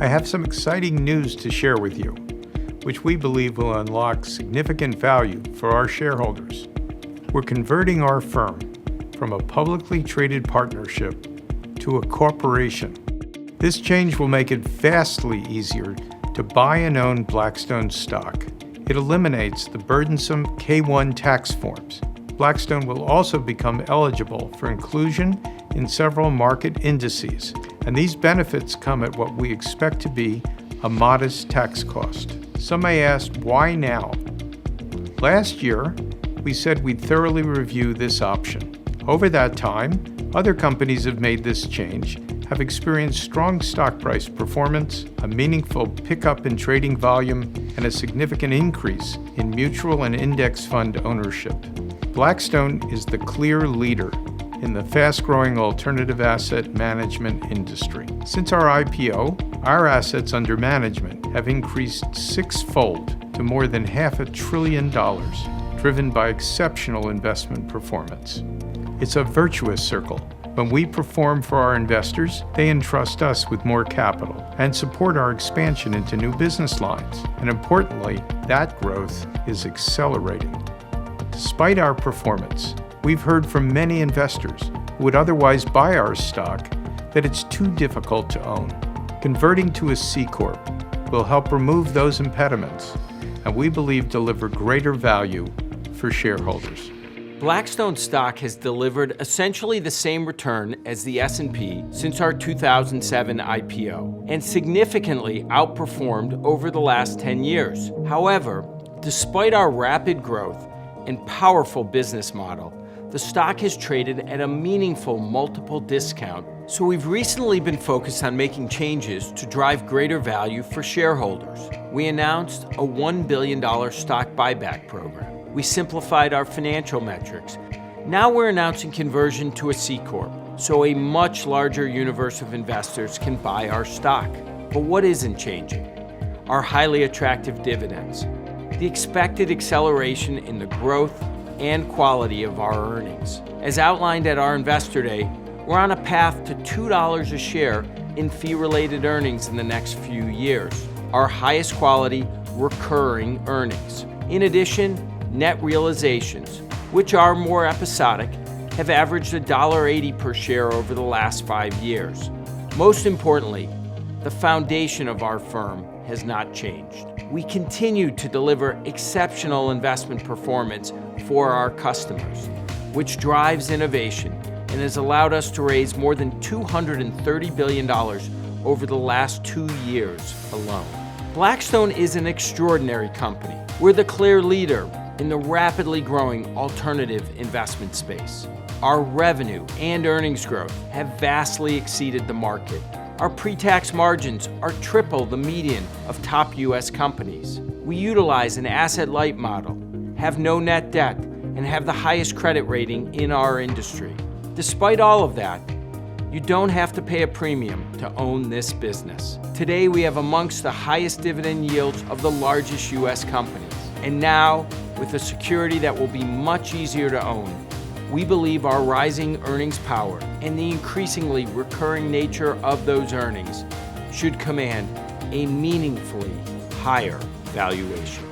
I have some exciting news to share with you, which we believe will unlock significant value for our shareholders. We're converting our firm from a publicly traded partnership to a corporation. This change will make it vastly easier to buy and own Blackstone stock. It eliminates the burdensome K-1 tax forms. Blackstone will also become eligible for inclusion in several market indices, and these benefits come at what we expect to be a modest tax cost. Some may ask, why now? Last year, we said we'd thoroughly review this option. Over that time, other companies have made this change, have experienced strong stock price performance, a meaningful pickup in trading volume, and a significant increase in mutual and index fund ownership. Blackstone is the clear leader in the fast-growing alternative asset management industry. Since our IPO, our assets under management have increased sixfold to more than $500 billion, driven by exceptional investment performance. It's a virtuous circle. When we perform for our investors, they entrust us with more capital and support our expansion into new business lines. And importantly, that growth is accelerating. Despite our performance, we've heard from many investors who would otherwise buy our stock that it's too difficult to own. Converting to a C Corp will help remove those impediments, and we believe deliver greater value for shareholders. Blackstone stock has delivered essentially the same return as the S&P since our 2007 IPO and significantly outperformed over the last 10 years. However, despite our rapid growth and powerful business model, the stock has traded at a meaningful multiple discount, so we've recently been focused on making changes to drive greater value for shareholders. We announced a $1 billion stock buyback program. We simplified our financial metrics. Now we're announcing conversion to a C Corp, so a much larger universe of investors can buy our stock. But what isn't changing? Our highly attractive dividends, the expected acceleration in the growth and quality of our earnings. As outlined at our Investor Day, we're on a path to $2 a share in fee-related earnings in the next few years, our highest quality recurring earnings. In addition, net realizations, which are more episodic, have averaged $1.80 per share over the last 5 years. Most importantly, the foundation of our firm has not changed. We continue to deliver exceptional investment performance for our customers, which drives innovation and has allowed us to raise more than $230 billion over the last 2 years alone. Blackstone is an extraordinary company. We're the clear leader in the rapidly growing alternative investment space. Our revenue and earnings growth have vastly exceeded the market. Our pre-tax margins are triple the median of top U.S. companies. We utilize an asset-light model, have no net debt, and have the highest credit rating in our industry. Despite all of that, you don't have to pay a premium to own this business. Today, we have amongst the highest dividend yields of the largest U.S. companies. And now, with a security that will be much easier to own, we believe our rising earnings power and the increasingly recurring nature of those earnings should command a meaningfully higher valuation.